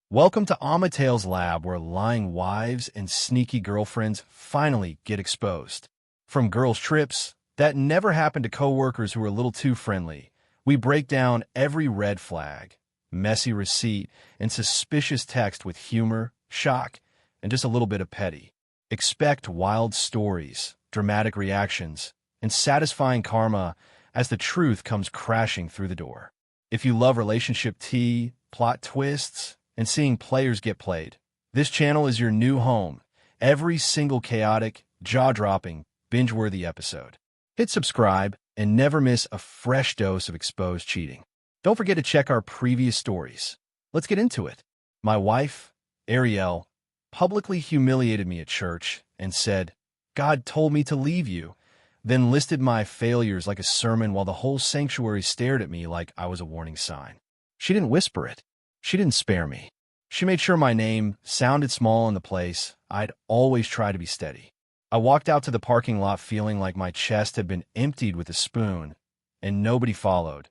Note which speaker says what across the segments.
Speaker 1: Welcome to Amatale's lab, where lying wives and sneaky girlfriends finally get exposed. From girls' trips that never happened to coworkers who were a little too friendly, we break down every red flag, messy receipt, and suspicious text with humor, shock, and just a little bit of petty. Expect wild stories, dramatic reactions, and satisfying karma as the truth comes crashing through the door. If you love relationship tea, plot twists, and seeing players get played, this channel is your new home. Every single chaotic, jaw-dropping, binge-worthy episode. Hit subscribe and never miss a fresh dose of exposed cheating. Don't forget to check our previous stories. Let's get into it. My wife, Ariel, publicly humiliated me at church and said, "God told me to leave you," then listed my failures like a sermon while the whole sanctuary stared at me like I was a warning sign. She didn't whisper it. She didn't spare me. She made sure my name sounded small in the place I'd always try to be steady. I walked out to the parking lot feeling like my chest had been emptied with a spoon, and nobody followed,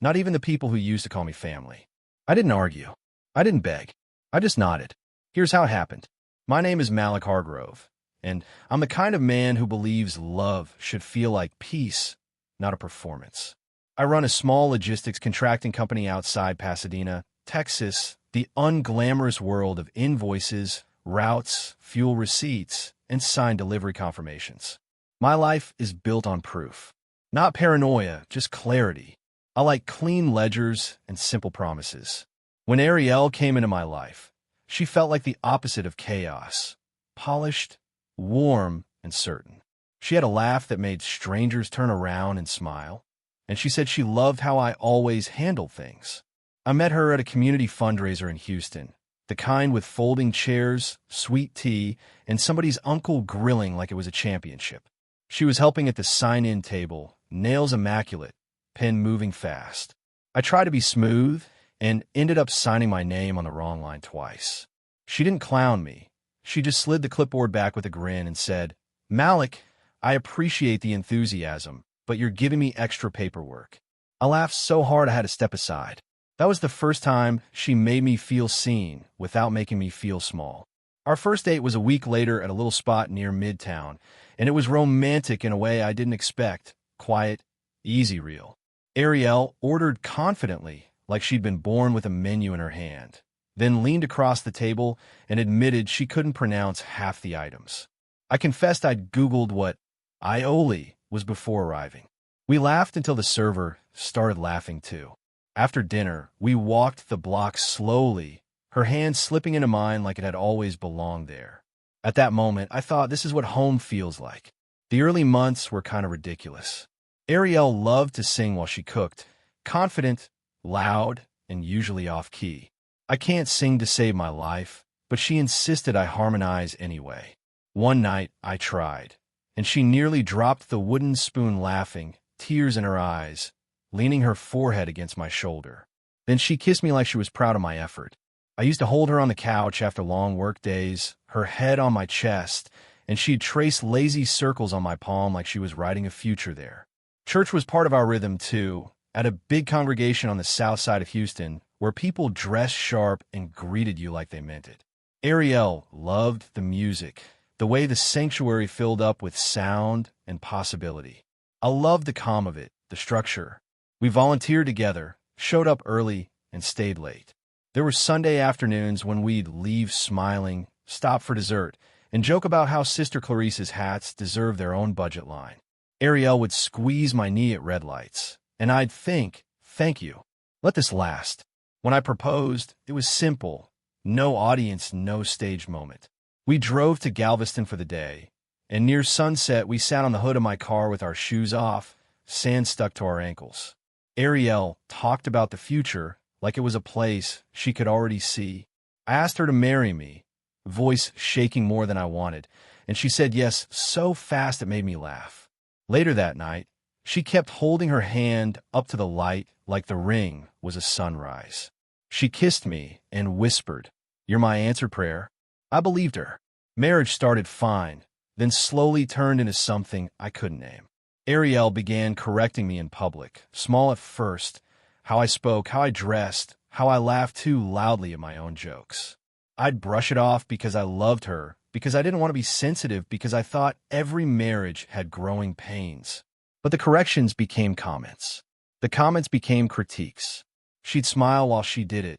Speaker 1: not even the people who used to call me family. I didn't argue. I didn't beg. I just nodded. Here's how it happened. My name is Malik Hargrove, and I'm the kind of man who believes love should feel like peace, not a performance. I run a small logistics contracting company outside Pasadena, Texas, the unglamorous world of invoices, routes, fuel receipts, and signed delivery confirmations. My life is built on proof. Not paranoia, just clarity. I like clean ledgers and simple promises. When Ariel came into my life, she felt like the opposite of chaos. Polished, warm, and certain. She had a laugh that made strangers turn around and smile, and she said she loved how I always handled things. I met her at a community fundraiser in Houston, the kind with folding chairs, sweet tea, and somebody's uncle grilling like it was a championship. She was helping at the sign-in table, nails immaculate, pen moving fast. I tried to be smooth and ended up signing my name on the wrong line twice. She didn't clown me. She just slid the clipboard back with a grin and said, "Malik, I appreciate the enthusiasm, but you're giving me extra paperwork." I laughed so hard I had to step aside. That was the first time she made me feel seen without making me feel small. Our first date was a week later at a little spot near Midtown, and it was romantic in a way I didn't expect. Quiet, easy real. Ariel ordered confidently, like she'd been born with a menu in her hand, then leaned across the table and admitted she couldn't pronounce half the items. I confessed I'd Googled what aioli was before arriving. We laughed until the server started laughing too. After dinner, we walked the block slowly, her hand slipping into mine like it had always belonged there. At that moment, I thought this is what home feels like. The early months were kind of ridiculous. Ariel loved to sing while she cooked, confident, loud, and usually off-key. I can't sing to save my life, but she insisted I harmonize anyway. One night, I tried, and she nearly dropped the wooden spoon laughing, tears in her eyes, leaning her forehead against my shoulder. Then she kissed me like she was proud of my effort. I used to hold her on the couch after long work days, her head on my chest, and she'd trace lazy circles on my palm like she was writing a future there. Church was part of our rhythm, too, at a big congregation on the south side of Houston, where people dressed sharp and greeted you like they meant it. Ariel loved the music, the way the sanctuary filled up with sound and possibility. I loved the calm of it, the structure. We volunteered together, showed up early, and stayed late. There were Sunday afternoons when we'd leave smiling, stop for dessert, and joke about how Sister Clarice's hats deserved their own budget line. Ariel would squeeze my knee at red lights, and I'd think, "Thank you. Let this last." When I proposed, it was simple. No audience, no staged moment. We drove to Galveston for the day, and near sunset we sat on the hood of my car with our shoes off, sand stuck to our ankles. Ariel talked about the future like it was a place she could already see. I asked her to marry me, voice shaking more than I wanted, and she said yes so fast it made me laugh. Later that night, she kept holding her hand up to the light like the ring was a sunrise. She kissed me and whispered, "You're my answered prayer." I believed her. Marriage started fine, then slowly turned into something I couldn't name. Ariel began correcting me in public, small at first, how I spoke, how I dressed, how I laughed too loudly at my own jokes. I'd brush it off because I loved her, because I didn't want to be sensitive, because I thought every marriage had growing pains. But the corrections became comments. The comments became critiques. She'd smile while she did it,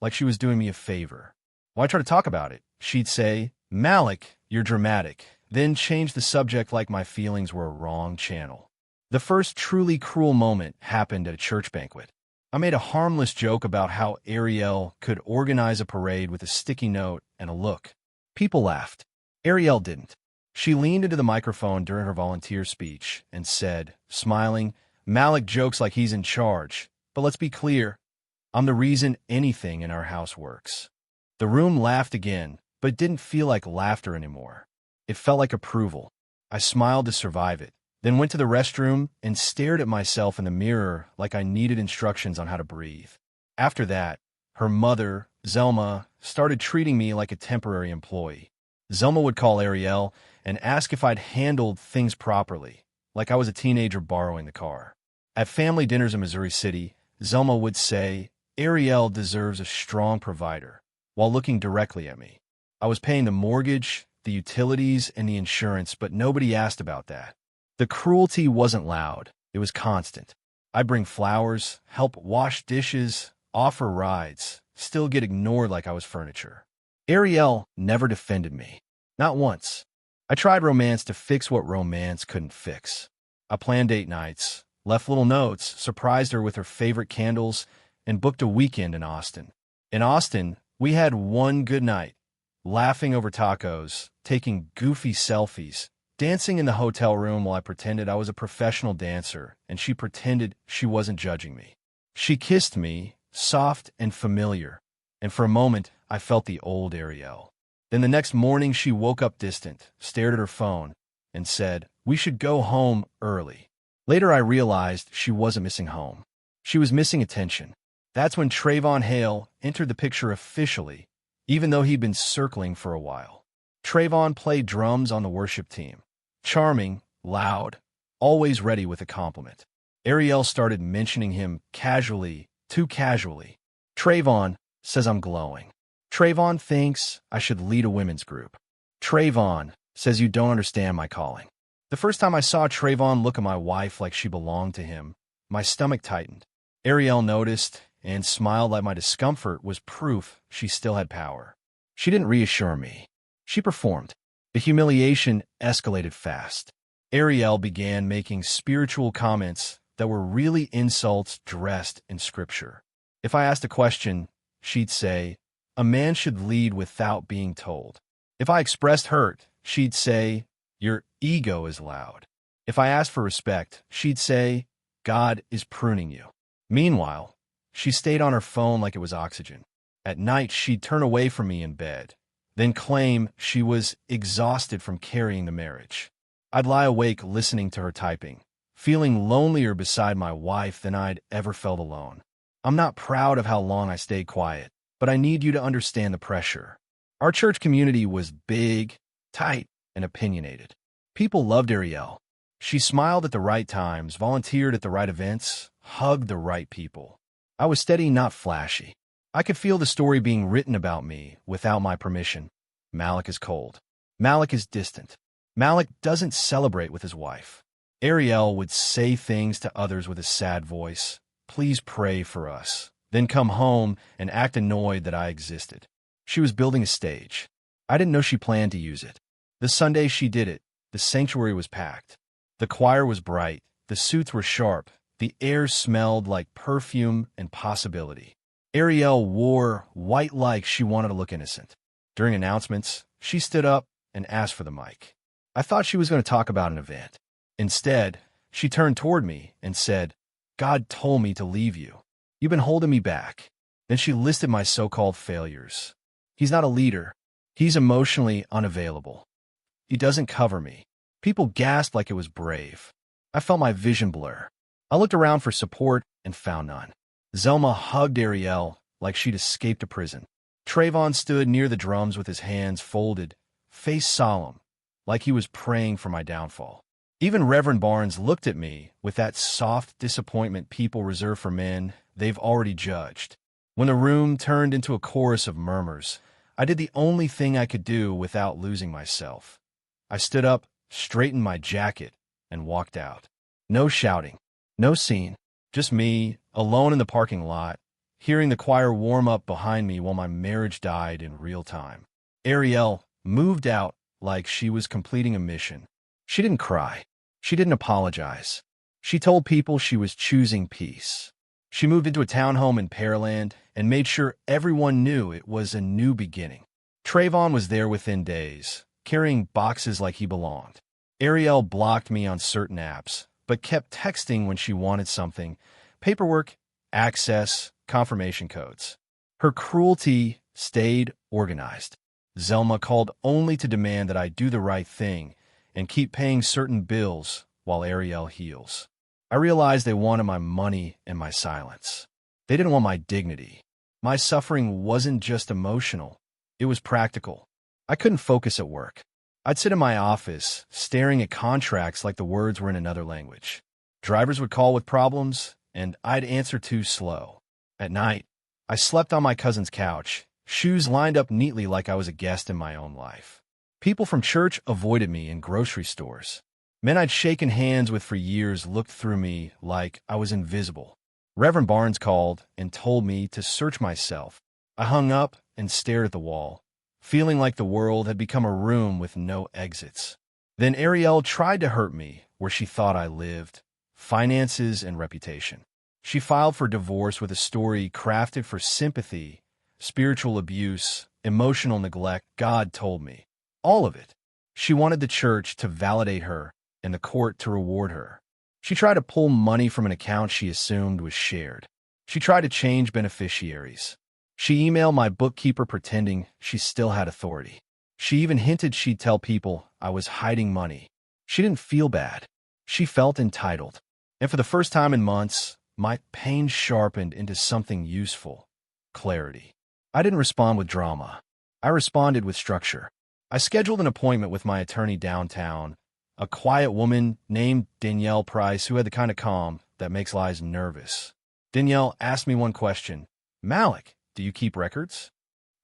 Speaker 1: like she was doing me a favor. Why try to talk about it? She'd say, "Malik, you're dramatic," then change the subject like my feelings were a wrong channel. The first truly cruel moment happened at a church banquet. I made a harmless joke about how Ariel could organize a parade with a sticky note and a look. People laughed. Ariel didn't. She leaned into the microphone during her volunteer speech and said, smiling, "Malik jokes like he's in charge, but let's be clear, I'm the reason anything in our house works." The room laughed again, but it didn't feel like laughter anymore. It felt like approval. I smiled to survive it, then went to the restroom and stared at myself in the mirror like I needed instructions on how to breathe. After that, her mother, Zelma, started treating me like a temporary employee. Zelma would call Ariel and ask if I'd handled things properly, like I was a teenager borrowing the car. At family dinners in Missouri City, Zelma would say, "Ariel deserves a strong provider," while looking directly at me. I was paying the mortgage, the utilities, and the insurance, but nobody asked about that. The cruelty wasn't loud. It was constant. I'd bring flowers, help wash dishes, offer rides, still get ignored like I was furniture. Ariel never defended me. Not once. I tried romance to fix what romance couldn't fix. I planned date nights, left little notes, surprised her with her favorite candles, and booked a weekend in Austin. In Austin, we had one good night, laughing over tacos, taking goofy selfies, dancing in the hotel room while I pretended I was a professional dancer and she pretended she wasn't judging me. She kissed me, soft and familiar, and for a moment I felt the old Ariel. Then the next morning she woke up distant, stared at her phone, and said, "We should go home early." Later I realized she wasn't missing home. She was missing attention. That's when Trayvon Hale entered the picture officially, even though he'd been circling for a while. Trayvon played drums on the worship team. Charming, loud, always ready with a compliment. Ariel started mentioning him casually, too casually. "Trayvon says I'm glowing. Trayvon thinks I should lead a women's group. Trayvon says you don't understand my calling." The first time I saw Trayvon look at my wife like she belonged to him, my stomach tightened. Ariel noticed and smiled like my discomfort was proof she still had power. She didn't reassure me. She performed. The humiliation escalated fast. Ariel began making spiritual comments that were really insults dressed in scripture. If I asked a question, she'd say, "A man should lead without being told." If I expressed hurt, she'd say, "Your ego is loud." If I asked for respect, she'd say, "God is pruning you." Meanwhile, she stayed on her phone like it was oxygen. At night, she'd turn away from me in bed, then claim she was exhausted from carrying the marriage. I'd lie awake listening to her typing, feeling lonelier beside my wife than I'd ever felt alone. I'm not proud of how long I stayed quiet, but I need you to understand the pressure. Our church community was big, tight, and opinionated. People loved Ariel. She smiled at the right times, volunteered at the right events, hugged the right people. I was steady, not flashy. I could feel the story being written about me without my permission. Malik is cold. Malik is distant. Malik doesn't celebrate with his wife. Ariel would say things to others with a sad voice. "Please pray for us." Then come home and act annoyed that I existed. She was building a stage. I didn't know she planned to use it. The Sunday she did it, the sanctuary was packed. The choir was bright. The suits were sharp. The air smelled like perfume and possibility. Ariel wore white like she wanted to look innocent. During announcements, she stood up and asked for the mic. I thought she was going to talk about an event. Instead, she turned toward me and said, "God told me to leave you. You've been holding me back." Then she listed my so-called failures. "He's not a leader. He's emotionally unavailable. He doesn't cover me." People gasped like it was brave. I felt my vision blur. I looked around for support and found none. Zelma hugged Ariel like she'd escaped a prison. Trayvon stood near the drums with his hands folded, face solemn, like he was praying for my downfall. Even Reverend Barnes looked at me with that soft disappointment people reserve for men they've already judged. When the room turned into a chorus of murmurs, I did the only thing I could do without losing myself. I stood up, straightened my jacket, and walked out. No shouting, no scene, just me, alone in the parking lot, hearing the choir warm up behind me while my marriage died in real time. Ariel moved out like she was completing a mission. She didn't cry. She didn't apologize. She told people she was choosing peace. She moved into a townhome in Pearland and made sure everyone knew it was a new beginning. Trayvon was there within days, carrying boxes like he belonged. Ariel blocked me on certain apps, but kept texting when she wanted something: paperwork, access, confirmation codes. Her cruelty stayed organized. Zelma called only to demand that I do the right thing and keep paying certain bills while Ariel heals. I realized they wanted my money and my silence. They didn't want my dignity. My suffering wasn't just emotional, it was practical. I couldn't focus at work. I'd sit in my office, staring at contracts like the words were in another language. Drivers would call with problems, and I'd answer too slow. At night, I slept on my cousin's couch, shoes lined up neatly like I was a guest in my own life. People from church avoided me in grocery stores. Men I'd shaken hands with for years looked through me like I was invisible. Reverend Barnes called and told me to search myself. I hung up and stared at the wall, feeling like the world had become a room with no exits. Then Ariel tried to hurt me where she thought I lived: finances and reputation. She filed for divorce with a story crafted for sympathy: spiritual abuse, emotional neglect. God told me. All of it. She wanted the church to validate her and the court to reward her. She tried to pull money from an account she assumed was shared. She tried to change beneficiaries. She emailed my bookkeeper pretending she still had authority. She even hinted she'd tell people I was hiding money. She didn't feel bad. She felt entitled. And for the first time in months, my pain sharpened into something useful: clarity. I didn't respond with drama. I responded with structure. I scheduled an appointment with my attorney downtown, a quiet woman named Danielle Price who had the kind of calm that makes lies nervous. Danielle asked me one question: "Malik, do you keep records?"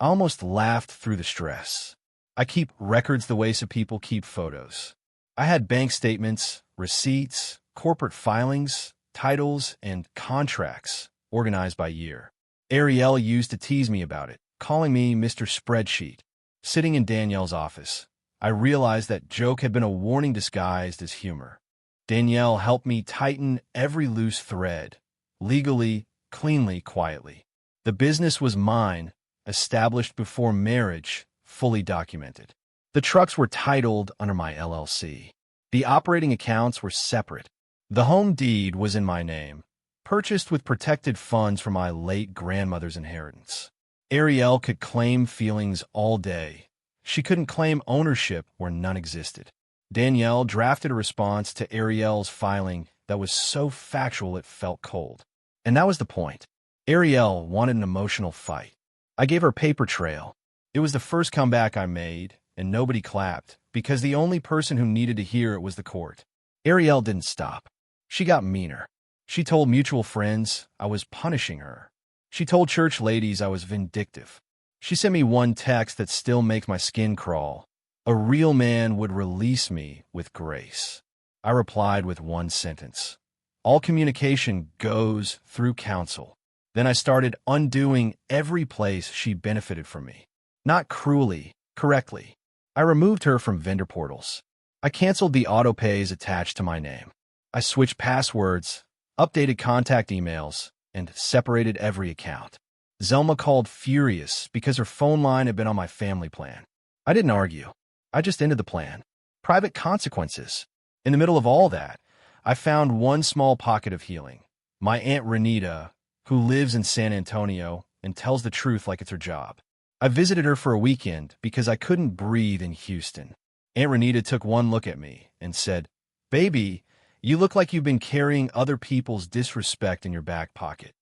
Speaker 1: I almost laughed through the stress. I keep records the way some people keep photos. I had bank statements, receipts, corporate filings, titles, and contracts organized by year. Ariel used to tease me about it, calling me Mr. Spreadsheet. Sitting in Danielle's office, I realized that joke had been a warning disguised as humor. Danielle helped me tighten every loose thread, legally, cleanly, quietly. The business was mine, established before marriage, fully documented. The trucks were titled under my LLC. The operating accounts were separate. The home deed was in my name, purchased with protected funds from my late grandmother's inheritance. Ariel could claim feelings all day. She couldn't claim ownership where none existed. Danielle drafted a response to Ariel's filing that was so factual it felt cold. And that was the point. Ariel wanted an emotional fight. I gave her a paper trail. It was the first comeback I made, and nobody clapped, because the only person who needed to hear it was the court. Ariel didn't stop. She got meaner. She told mutual friends I was punishing her. She told church ladies I was vindictive. She sent me one text that still makes my skin crawl: "A real man would release me with grace." I replied with one sentence: "All communication goes through counsel." Then I started undoing every place she benefited from me. Not cruelly, correctly. I removed her from vendor portals. I canceled the auto-pays attached to my name. I switched passwords, updated contact emails, and separated every account. Zelma called furious because her phone line had been on my family plan. I didn't argue. I just ended the plan. Private consequences. In the middle of all that, I found one small pocket of healing. My Aunt Renita, who lives in San Antonio and tells the truth like it's her job. I visited her for a weekend because I couldn't breathe in Houston. Aunt Renita took one look at me and said, "Baby, you look like you've been carrying other people's disrespect in your back pocket."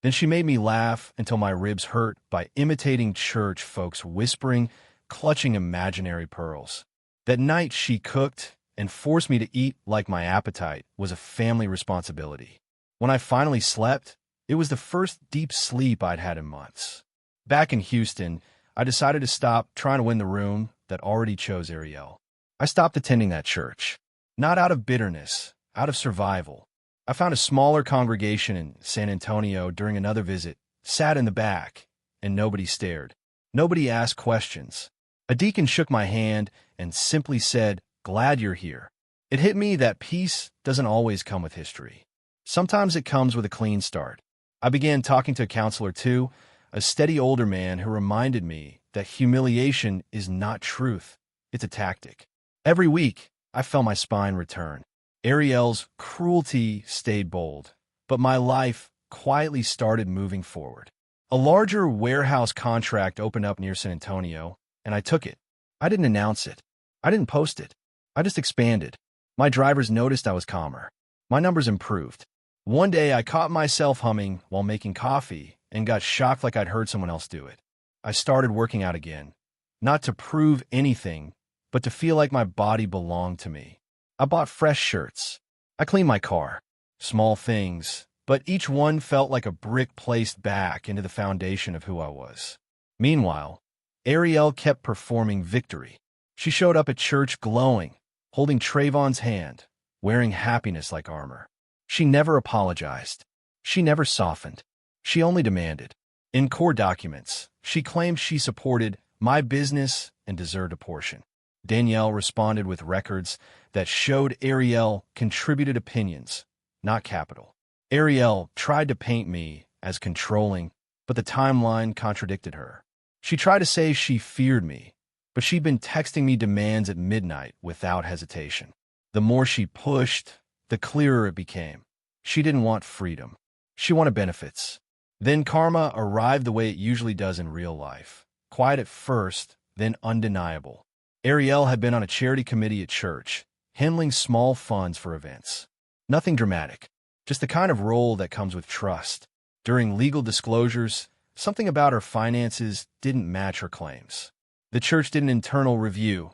Speaker 1: Then she made me laugh until my ribs hurt by imitating church folks whispering, clutching imaginary pearls. That night she cooked and forced me to eat like my appetite was a family responsibility. When I finally slept, It was the first deep sleep I'd had in months. Back in Houston, I decided to stop trying to win the room that already chose Ariel. I stopped attending that church. Not out of bitterness, out of survival. I found a smaller congregation in San Antonio during another visit, sat in the back, and nobody stared. Nobody asked questions. A deacon shook my hand and simply said, "Glad you're here." It hit me that peace doesn't always come with history. Sometimes it comes with a clean start. I began talking to a counselor too, a steady older man who reminded me that humiliation is not truth, it's a tactic. Every week, I felt my spine return. Ariel's cruelty stayed bold, but my life quietly started moving forward. A larger warehouse contract opened up near San Antonio, and I took it. I didn't announce it. I didn't post it. I just expanded. My drivers noticed I was calmer. My numbers improved. One day, I caught myself humming while making coffee and got shocked like I'd heard someone else do it. I started working out again, not to prove anything, but to feel like my body belonged to me. I bought fresh shirts. I cleaned my car. Small things, but each one felt like a brick placed back into the foundation of who I was. Meanwhile, Ariel kept performing victory. She showed up at church glowing, holding Trayvon's hand, wearing happiness like armor. She never apologized. She never softened. She only demanded. In court documents, she claimed she supported my business and deserved a portion. Danielle responded with records that showed Ariel contributed opinions, not capital. Ariel tried to paint me as controlling, but the timeline contradicted her. She tried to say she feared me, but she'd been texting me demands at midnight without hesitation. The more she pushed, the clearer it became. She didn't want freedom. She wanted benefits. Then karma arrived the way it usually does in real life. Quiet at first, then undeniable. Ariel had been on a charity committee at church, handling small funds for events. Nothing dramatic, just the kind of role that comes with trust. During legal disclosures, something about her finances didn't match her claims. The church did an internal review.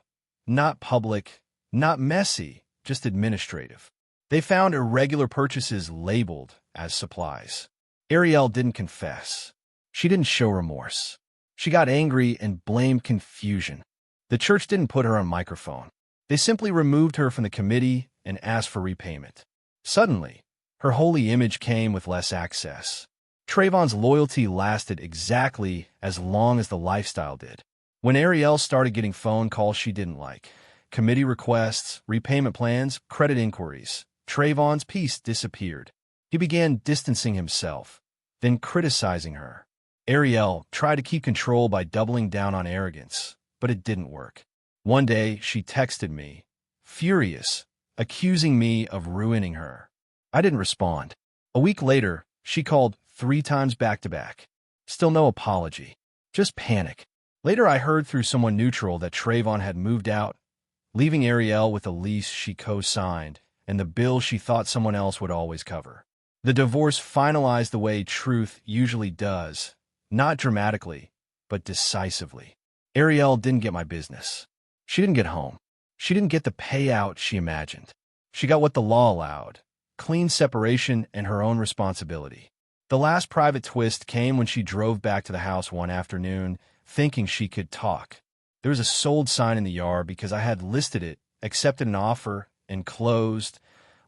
Speaker 1: Not public, not messy, just administrative. They found irregular purchases labeled as supplies. Ariel didn't confess. She didn't show remorse. She got angry and blamed confusion. The church didn't put her on microphone. They simply removed her from the committee and asked for repayment. Suddenly, her holy image came with less access. Trayvon's loyalty lasted exactly as long as the lifestyle did. When Ariel started getting phone calls she didn't like, committee requests, repayment plans, credit inquiries, Trayvon's peace disappeared. He began distancing himself, then criticizing her. Ariel tried to keep control by doubling down on arrogance, but it didn't work. One day, she texted me, furious, accusing me of ruining her. I didn't respond. A week later, she called 3 times back-to-back. Still no apology, just panic. Later, I heard through someone neutral that Trayvon had moved out, leaving Ariel with a lease she co-signed and the bill she thought someone else would always cover. The divorce finalized the way truth usually does, not dramatically, but decisively. Ariel didn't get my business. She didn't get home. She didn't get the payout she imagined. She got what the law allowed, clean separation and her own responsibility. The last private twist came when she drove back to the house one afternoon, thinking she could talk. There was a sold sign in the yard because I had listed it, accepted an offer, and closed,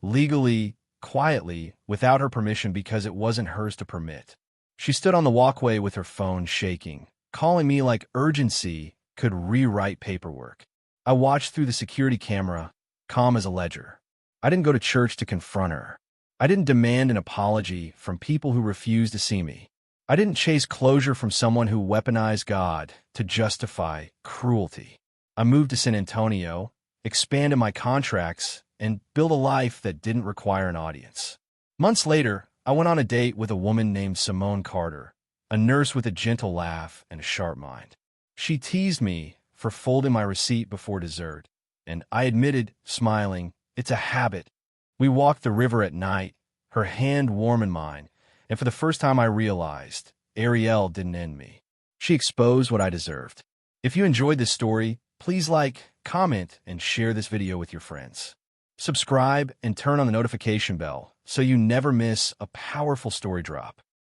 Speaker 1: legally, quietly, without her permission because it wasn't hers to permit. She stood on the walkway with her phone shaking, calling me like urgency could rewrite paperwork. I watched through the security camera, calm as a ledger. I didn't go to church to confront her. I didn't demand an apology from people who refused to see me. I didn't chase closure from someone who weaponized God to justify cruelty. I moved to San Antonio, expanded my contracts, and built a life that didn't require an audience. Months later, I went on a date with a woman named Simone Carter, a nurse with a gentle laugh and a sharp mind. She teased me for folding my receipt before dessert, and I admitted, smiling, "It's a habit." We walked the river at night, her hand warm in mine, and for the first time I realized Ariel didn't end me. She exposed what I deserved. If you enjoyed this story, please like, comment, and share this video with your friends. Subscribe and turn on the notification bell so you never miss a powerful story drop.